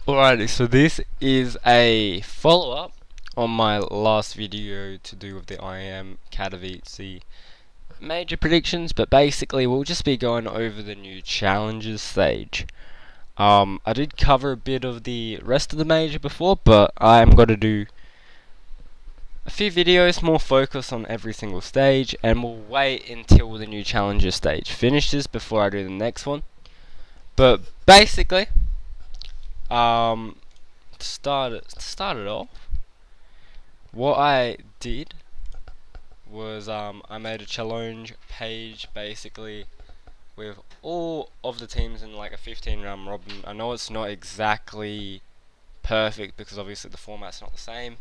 Alrighty, so this is a follow-up on my last video to do with the IEM Katowice major predictions, but basically we'll just be going over the new challenges stage. I did cover a bit of the rest of the major before, but I'm going to do a few videos more focused on every single stage, and we'll wait until the new challenges stage finishes before I do the next one. But basically, to start it off, what I did was I made a challenge page basically with all of the teams in like a 15 round robin. I know it's not exactly perfect because obviously the format's not the same,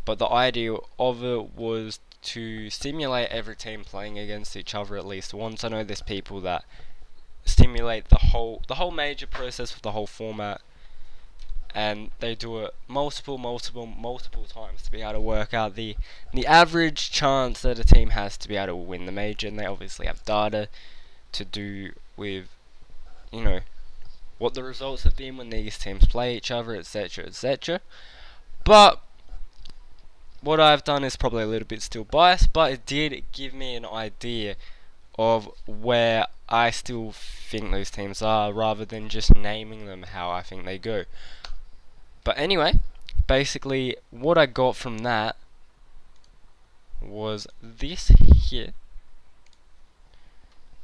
but the idea of it was to simulate every team playing against each other at least once. I know there's people that simulate the whole major process with the whole format, and they do it multiple times to be able to work out the average chance that a team has to be able to win the major. And they obviously have data to do with, you know, what the results have been when these teams play each other, etc, etc. But what I've done is probably a little bit still biased, but it did give me an idea of where I still think those teams are, rather than just naming them how I think they go. But anyway, basically what I got from that was this here.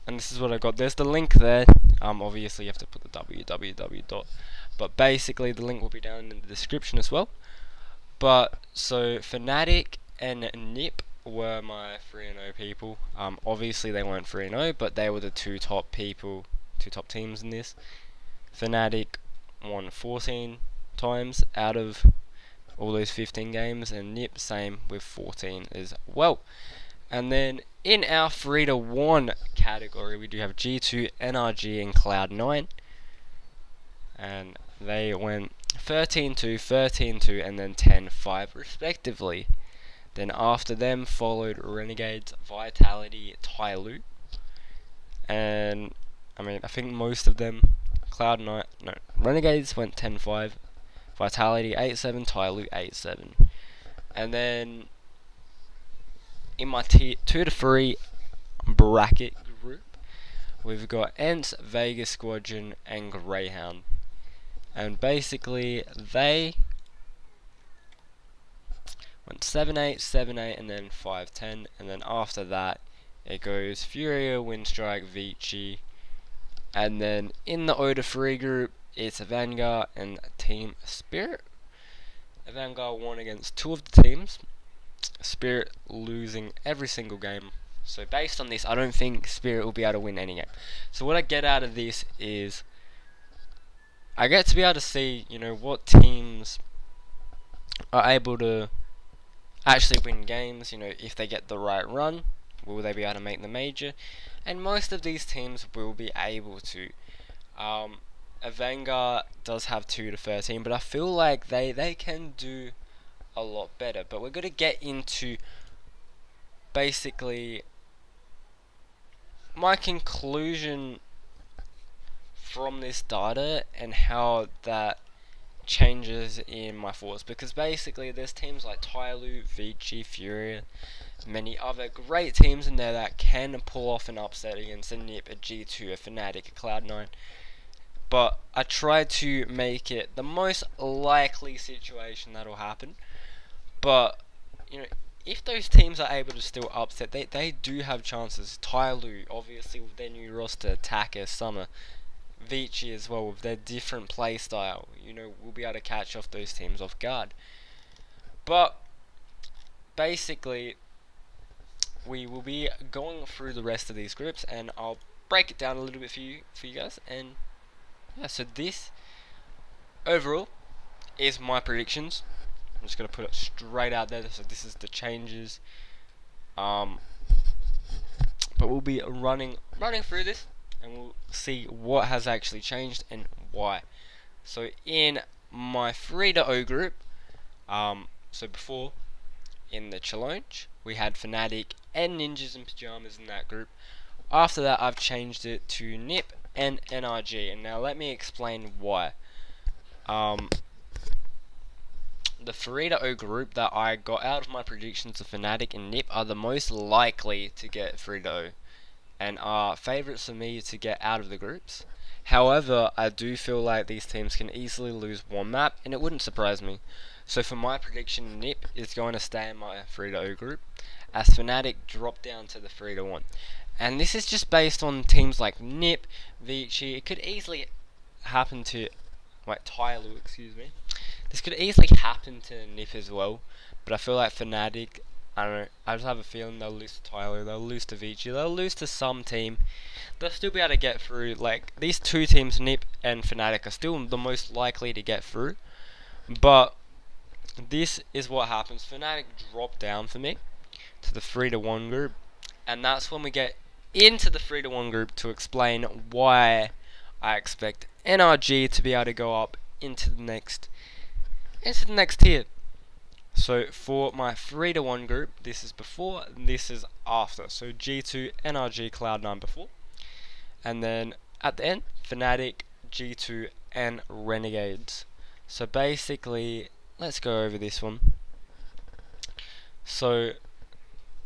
And this is what I got. There's the link there. Obviously you have to put the www dot, but basically the link will be down in the description as well. But so Fnatic and Nip were my 3-0 people. Obviously they weren't 3-0, but they were the two top teams in this. Fnatic won 14 times out of all those 15 games, and Nip same with 14 as well. And then in our 3-1 category we do have G2, NRG and Cloud9, and they went 13-2, 13-2 and then 10-5 respectively. Then after them followed Renegades, Vitality, Tyloo, and I think most of them, Renegades went 10-5, Vitality 8-7, Tyloo 8-7. And then in my 2-3 bracket group, we've got Ents, Vegas Squadron and Greyhound. And basically they went 7-8, 7-8 and then 5-10, and then after that it goes Furia, Windstrike, Vici, and then in the 0-3 group it's Vanguard and Team Spirit. Vanguard won against two of the teams, Spirit losing every single game. So based on this, I don't think Spirit will be able to win any game. So what I get out of this is I get to be able to see, you know, what teams are able to actually win games. You know, if they get the right run, will they be able to make the major? And most of these teams will be able to. A Vanguard does have 2-13, but I feel like they can do a lot better. But we're going to get into basically my conclusion from this data and how that changes in my thoughts, because basically there's teams like Tyloo, Vici, Furia, many other great teams in there that can pull off an upset against a Nip, a G2, a Fnatic, a Cloud9. But I try to make it the most likely situation that'll happen. But you know, if those teams are able to still upset, they do have chances. Tyloo, obviously with their new roster, Attacker, Summer, Vici as well with their different play style, you know, we'll be able to catch off those teams off guard. But basically we will be going through the rest of these groups, and I'll break it down a little bit for you guys. And yeah, so this overall is my predictions. I'm just gonna put it straight out there. So this is the changes. But we'll be running through this, and we'll see what has actually changed and why. So in my 3-0 group, so before in the challenge we had Fnatic and Ninjas in Pyjamas in that group. After that I've changed it to Nip and NRG, and now let me explain why. the 3-0 group that I got out of my predictions of Fnatic and NiP are the most likely to get 3-0 and are favourites for me to get out of the groups. However, I do feel like these teams can easily lose one map, and it wouldn't surprise me. So for my prediction, NiP is going to stay in my 3-0 group, as Fnatic drop down to the 3-1. And this is just based on teams like NiP, Vici. It could easily happen to, Tyloo, excuse me. This could easily happen to NiP as well, but I feel like Fnatic, I don't know, I just have a feeling they'll lose to Tyloo, they'll lose to Vici, they'll lose to some team. They'll still be able to get through. Like, these two teams, NiP and Fnatic, are still the most likely to get through. But this is what happens. Fnatic drop down for me to the 3-1 group, and that's when we get into the 3-1 group to explain why I expect NRG to be able to go up into the next tier. So for my 3-1 group, this is before, this is after. So G2, NRG, Cloud9 before. And then at the end, Fnatic, G2, and Renegades. So basically, let's go over this one. So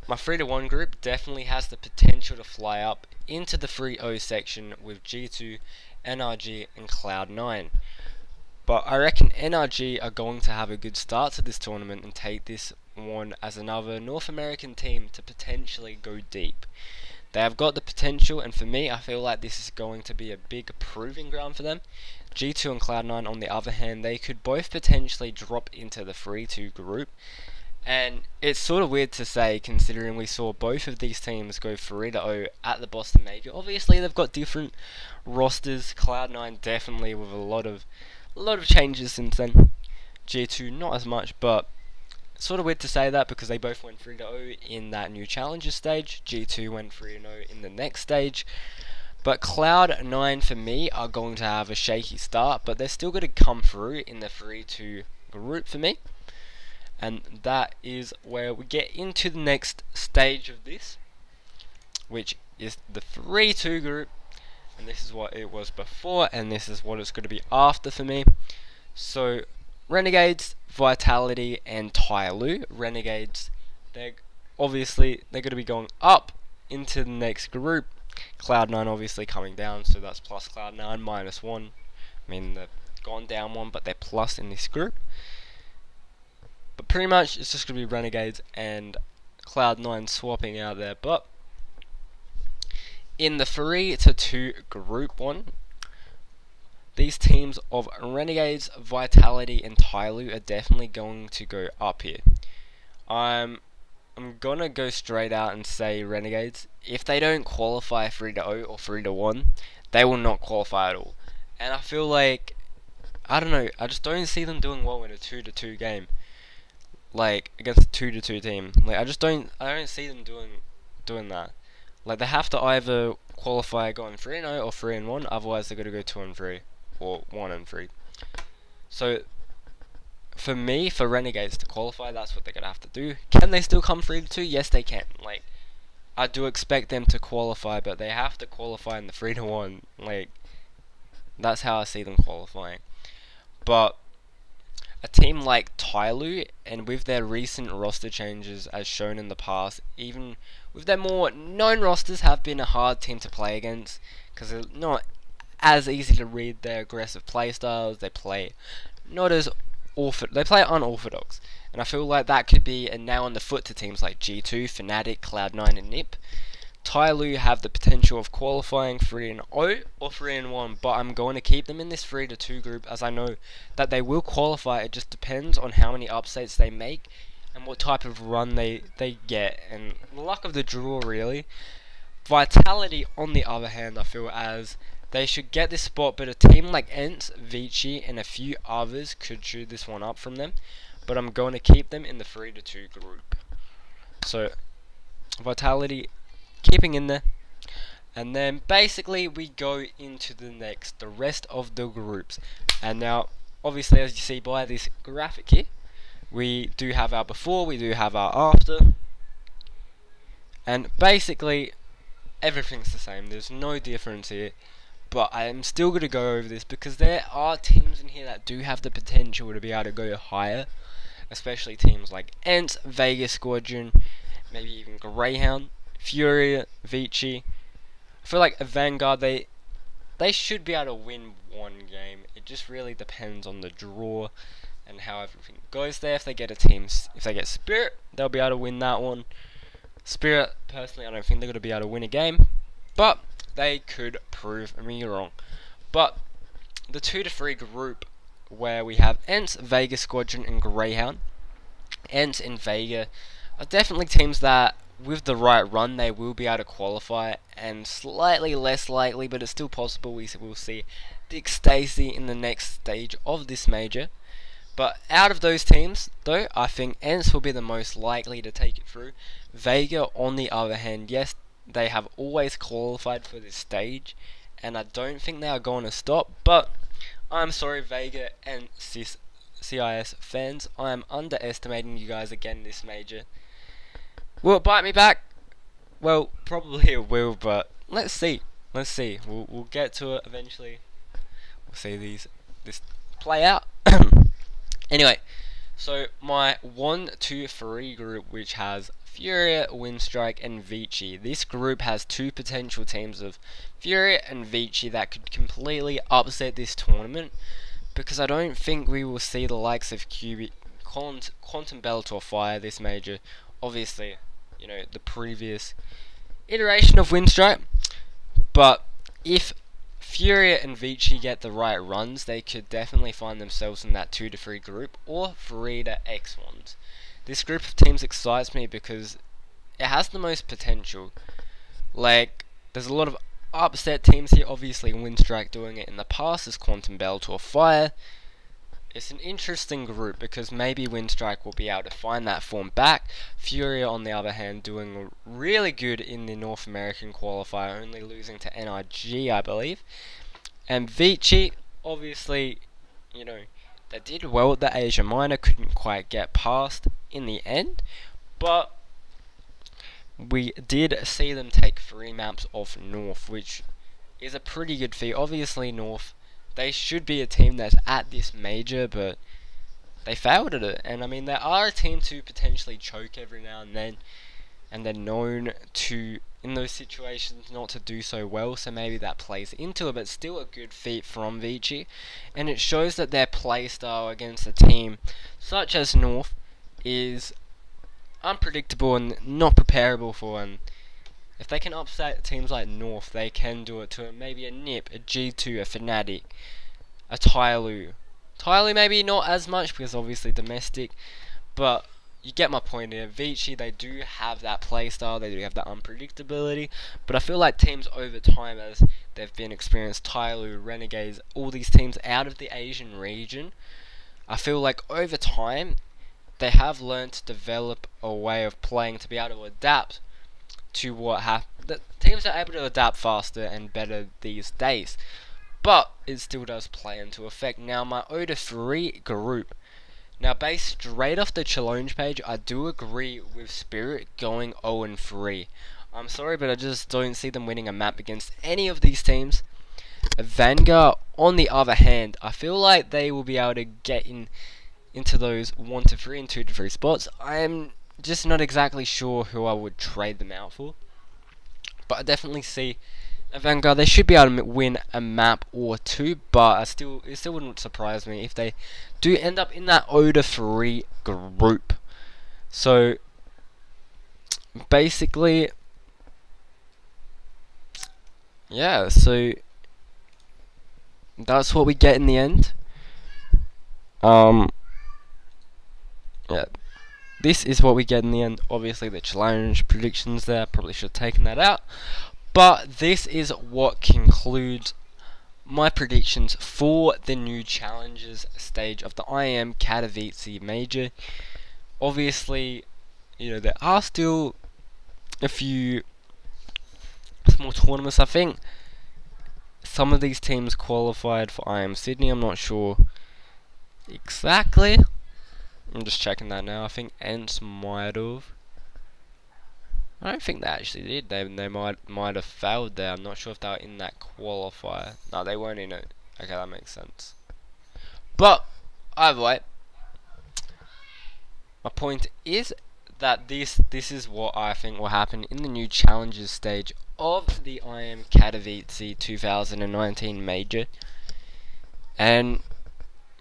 my 3-1 group definitely has the potential to fly up into the 3-0 section with G2, NRG, and Cloud9. But I reckon NRG are going to have a good start to this tournament and take this one as another North American team to potentially go deep. They have got the potential, and for me, I feel like this is going to be a big proving ground for them. G2 and Cloud9, on the other hand, they could both potentially drop into the 3-2 group. And it's sort of weird to say, considering we saw both of these teams go 3-0 at the Boston Major. Obviously, they've got different rosters. Cloud9 definitely with a lot of changes since then. G2 not as much, but it's sort of weird to say that because they both went 3-0 in that new challenger stage. G2 went 3-0 in the next stage. But Cloud9 for me are going to have a shaky start, but they're still going to come through in the 3-2 group for me. And that is where we get into the next stage of this, which is the 3-2 group. And this is what it was before, and this is what it's going to be after for me. So Renegades, Vitality, and Tyloo. Renegades, they're going to be going up into the next group. Cloud9 obviously coming down, so that's plus Cloud9, -1. I mean, they've gone down 1, but they're plus in this group. But pretty much, it's just going to be Renegades and Cloud9 swapping out there. But in the 3-2 group 1, these teams of Renegades, Vitality, and Tyloo are definitely going to go up here. I'm gonna go straight out and say Renegades. If they don't qualify 3-0 or 3-1, they will not qualify at all. And I feel like, I don't know, I just don't see them doing well in a 2-2 game, like against a 2-2 team. Like I don't see them doing that. Like they have to either qualify going 3-0 or 3-1, otherwise they're gonna go 2-3 or 1-3. So for me, for Renegades to qualify, that's what they're gonna have to do. Can they still come 3-2? Yes, they can. Like I do expect them to qualify, but they have to qualify in the 3-1. Like that's how I see them qualifying. But a team like Tyloo, and with their recent roster changes as shown in the past, even with their more known rosters, have been a hard team to play against because they're not as easy to read their aggressive playstyles. They play unorthodox, and I feel like that could be a nail in the foot to teams like G2, Fnatic, Cloud9, and NiP. Tyloo have the potential of qualifying 3-0 or 3-1, but I'm going to keep them in this 3-2 group as I know that they will qualify. It just depends on how many upsets they make and what type of run they get, and the luck of the draw really. Vitality, on the other hand, I feel as they should get this spot, but a team like ENCE, Vici, and a few others could chew this one up from them. But I'm going to keep them in the 3-2 group. So Vitality keeping in there, and then basically we go into the rest of the groups. And now obviously, as you see by this graphic here, we do have our before, we do have our after, and basically everything's the same. There's no difference here. but I am still going to go over this because there are teams in here that do have the potential to be able to go higher, especially teams like Ents, Vegas Squadron, maybe even Greyhound, Furia, Vici. I feel like a Vanguard, they should be able to win one game. It just really depends on the draw and how everything goes there. If they get Spirit, they'll be able to win that one. Spirit, personally, I don't think they're going to be able to win a game, but they could prove me wrong. But the 2 to 3 group where we have Ents, Vega Squadron, and Greyhound. Ents and Vega are definitely teams that, with the right run, they will be able to qualify, and slightly less likely, but it's still possible we will see Dick Stacey in the next stage of this major. But out of those teams, though, I think Ents will be the most likely to take it through. Vega, on the other hand, yes, they have always qualified for this stage, and I don't think they are going to stop, but I'm sorry, Vega and CIS fans, I am underestimating you guys again this major. Will it bite me back? Well, probably it will, but let's see. We'll get to it eventually. We'll see this play out. Anyway, so my 1, 2, 3 group, which has Furia, Windstrike, and Vici. This group has 2 potential teams of Furia and Vici that could completely upset this tournament, because I don't think we will see the likes of Quantum Bellator Fire this major. Obviously, you know, the previous iteration of Windstrike, but if Furia and Vici get the right runs, they could definitely find themselves in that 2 to 3 group, or 3 to X ones. This group of teams excites me because it has the most potential. Like, there's a lot of upset teams here. Obviously, Windstrike doing it in the past as Quantum Bellator Fire. It's an interesting group because maybe Windstrike will be able to find that form back. Furia, on the other hand, doing really good in the North American qualifier, only losing to NRG, I believe. And Vici, obviously, you know, they did well at the Asia Minor, couldn't quite get past in the end, but we did see them take 3 maps off North, which is a pretty good feat. Obviously, North, they should be a team that's at this major, but they failed at it. And I mean, they are a team to potentially choke every now and then, and they're known to, in those situations, not to do so well, so maybe that plays into it, but still a good feat from Vici. And it shows that their playstyle against a team such as North is unpredictable and not preparable for, and if they can upset teams like North, they can do it to maybe a Nip, a G2, a Fnatic, a Tyloo. Tyloo maybe not as much because obviously domestic, but you get my point here. Vici, they do have that playstyle, they do have that unpredictability, but I feel like teams over time, as they've been experienced, Tyloo, Renegades, all these teams out of the Asian region, I feel like over time, they have learned to develop a way of playing to be able to adapt to what the teams are able to adapt faster and better these days, but it still does play into effect. Now, my 0 to 3 group. Now, based straight off the challenge page, I do agree with Spirit going 0 and 3. I'm sorry, but I just don't see them winning a map against any of these teams. Vanguard, on the other hand, I feel like they will be able to get into those 1 to 3 and 2 to 3 spots. I'm just not exactly sure who I would trade them out for, but I definitely see a Vanguard. They should be able to win a map or 2, but it still wouldn't surprise me if they do end up in that 0 to 3 group. So basically, yeah, so that's what we get in the end. Yeah, this is what we get in the end. Obviously, the challenge predictions there, probably should have taken that out. But this is what concludes my predictions for the new challenges stage of the IEM Katowice Major. Obviously, you know, there are still a few small tournaments. I think some of these teams qualified for IEM Sydney. I'm not sure exactly. I'm just checking that now. I think Ents might have. I don't think they actually did. They might have failed there. I'm not sure if they were in that qualifier. No, they weren't in it. Okay, that makes sense. But either way, my point is that this is what I think will happen in the new challenges stage of the IEM Katowice 2019 major. And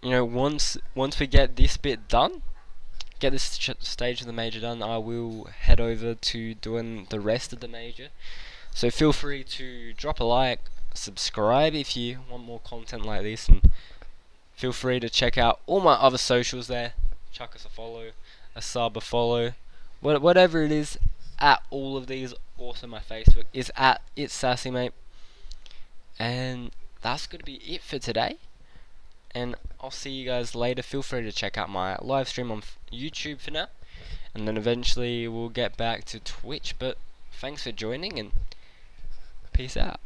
you know, once we get this bit done, get this stage of the major done, I will head over to doing the rest of the major. So feel free to drop a like, subscribe if you want more content like this, and feel free to check out all my other socials there. Chuck us a follow, a sub, a follow, whatever it is. At all of these, also my Facebook is at It's Sassy Mate. And that's gonna be it for today. And I'll see you guys later. Feel free to check out my live stream on YouTube for now, and then eventually we'll get back to Twitch. But thanks for joining, and peace out.